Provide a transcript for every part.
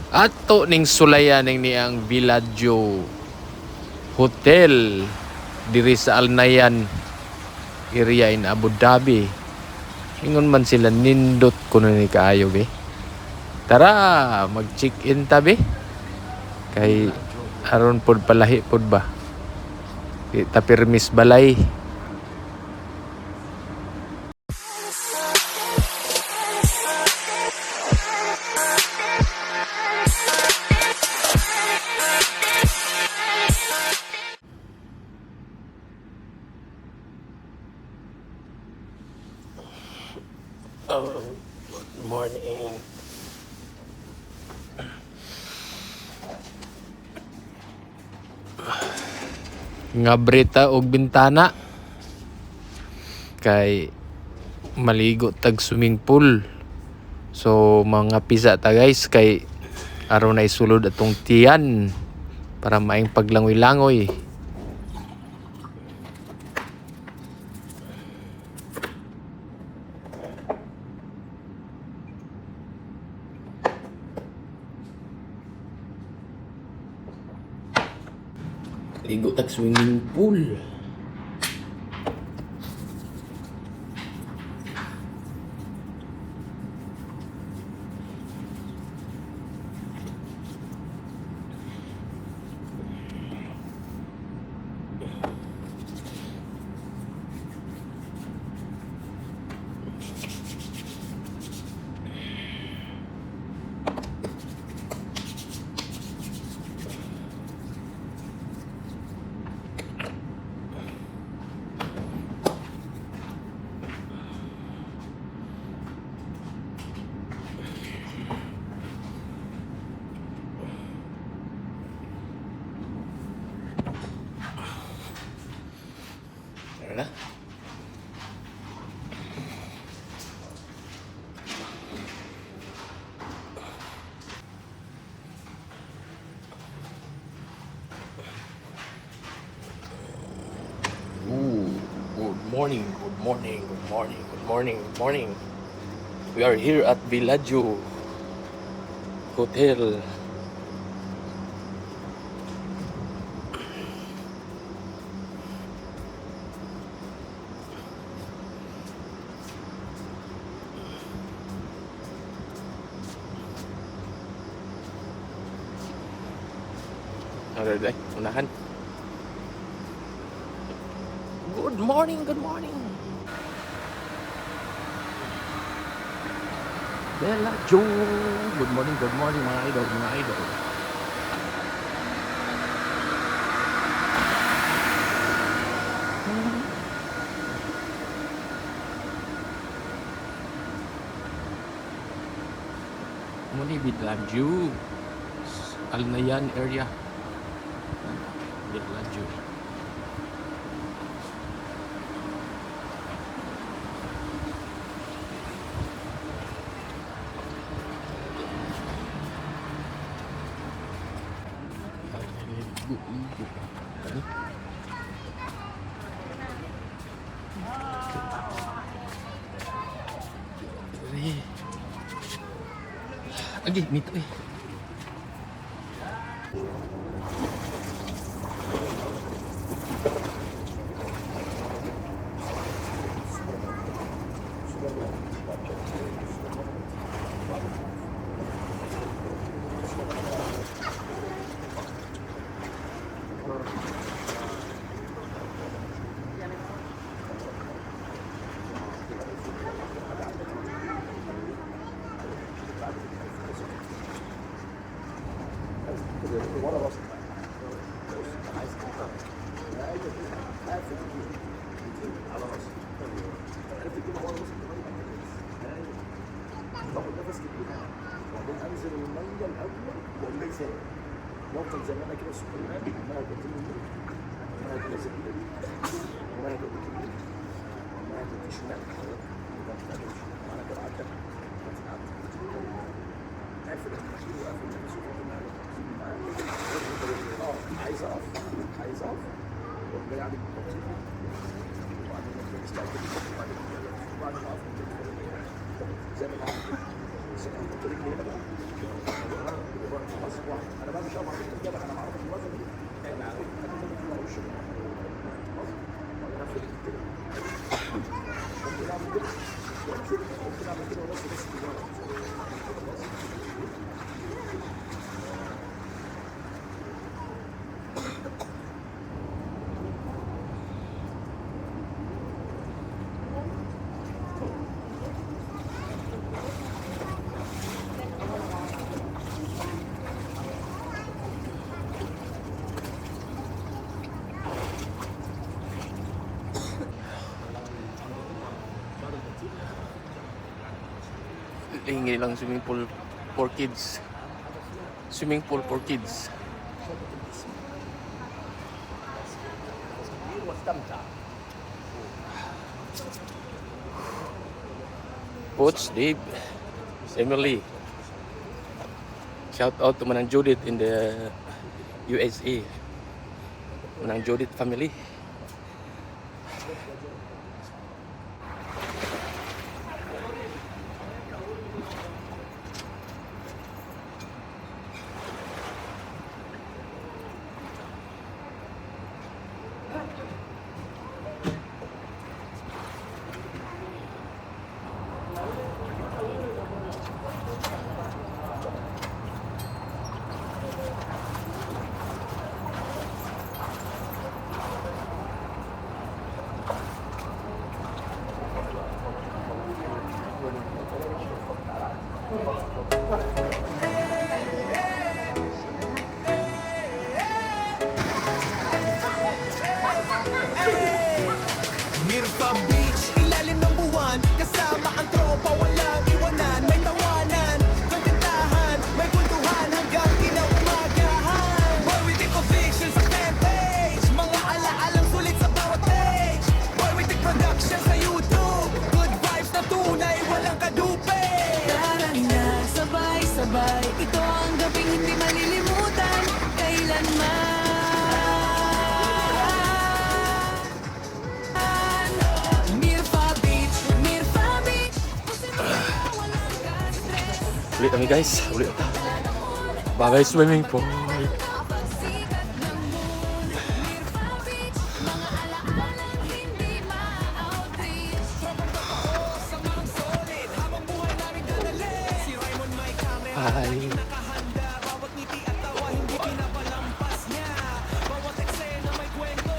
Ato ning sulayan ning niyang Villaggio Hotel diri sa Al Nahyan area in Abu Dhabi. Ingon man sila nindot kuno ni kaayo be. Tara, mag-check-in ta be. Kay aron pod palahi pod ba. Di ta permis balay. Oh, good morning. Ngabrita og bintana kay maligo tag swimming pool. So mga pisa ta guys kay aron na isulod atong tiyan para maing paglangoy-langoy. Ligo tag swimming pool. Tara na. Good morning, good morning, good morning, good morning, good morning. We are here at Villaggio Hotel. Alright, unahan. Good morning, good morning. Villaggio. Good morning mga idol, mga idol. Muni Villaggio Al Nahyan area. Villaggio. Lagi nito eh. انزل الميه الاول وليس وافضل زي ما انا كده سكريات عماله تنزل لي عماله تنزل لي عماله تنزل لي عماله تنزل شمال انا كده قعدت قافل المشي وقافل النفس عايز اقف عايز اقف وجاي عليك بالتفصيل وبعدين استعجل وبعدين ما اقف زي ما بعمل زي ما قلت لك Hingi lang swimming pool for kids. Swimming pool for kids. Coach Dave, Emily. Shout out to Manang Judith in the USA. Manang Judith family. Mirfa Beach, ilalim ng buwan. Kasama ang tropa, walang iwanan. May tawanan, kagandahan. May kwentuhan hanggang kinaumagahan. Boy with the conviction sa page. Mga alaalang sulit sa bawat page. Boy with the production sa YouTube. Good vibes na tunay, walang kadupe. Tara na, sabay-sabay. Ito ang gabing hindi malilimutan kailanman. Mirfa Beach, Mirfa Beach. Walang ka-stress. Ulit kami guys. Ulit ata. Bagay swimming pool. Pagsikat ng moon. Mirfa Beach, mga alaalang hindi ma-outreach. Sa mga solid, habang buhay namin dadali. Si Raymond may camera. Hi. Nakahanda, bawat ngiti at tawa hindi pinapalampas niya. Bawat eksena may kwento,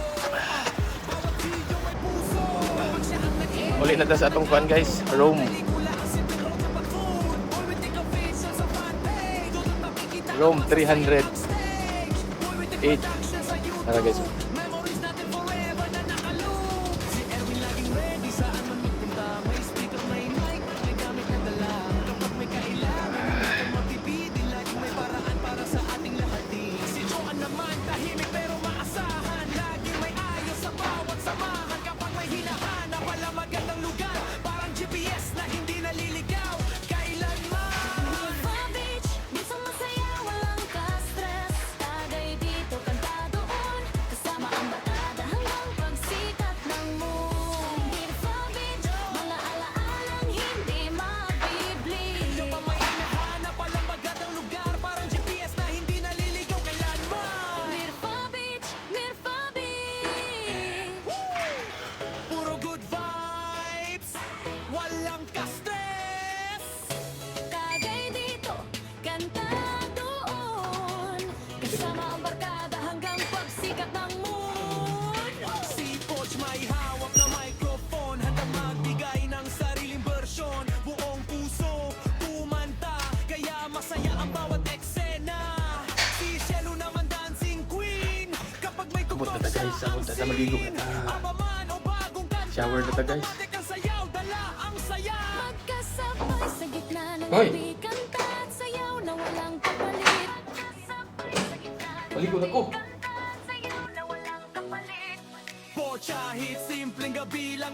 bawat video may puso. Pag siya ang nag-iwan, Ulit na ta sa atong fan guys. Rome. pelikula ang sinturon sa pag-food. All with the official sa fanpage. Doon makikita ang Rome mga 308. backstage. All with the production sa YouTube. Tara guys. Memories natin forever na nakaloop. Si Erwin laging ready saan man magpunta. May speaker, may mic, may gamit na dala. Kapag may kailangan, hindi ka mapipitin. Laging may paraan para sa ating lahat din. Si Joan naman, tahimik pero maasahan. Laging may ayos sa bawat samahan. Kapag may hinahanap, wala magandang lugar. Parang GPS na hindi naliligaw. Kailanman. Mirfa Beach, minsan masaya, walang ka-stress. Tagay dito, kanta doon. Kasama ang barkada hanggang pagsikat ng moon. Mirfa Beach, mga alaalang hindi mabibili. Ikaw ba may hinahanap, walang magandang lugar. Parang GPS na hindi naliligaw. Kailanman. Mirfa Beach, Mirfa Beach. Puro good vibes, walang ka-stress. Tagay dito, kanta doon. Kasama ang barkada hanggang pagsikat ng moon. Si Coach may hawak na microphone, handang magbigay ng sariling bersyon. Buong puso, kumanta, kaya masaya ang bawat eksena. Si Shelo naman dancing queen, kapag may Abot tugtog na ta, siya guys. ang Abot na ta, maligo na scene. ta. Apaman o bagong kanta, Shower na ta, guys. automatic ang sayaw, dala ang saya. Magkasabay sa gitna ng Hoy! gabi, kanta at sayaw na walang kapalit. Magkasabay sa gitna ng Maligo na ko. kanta at sayaw na walang kapalit. Pocha hit, simpleng gabi lang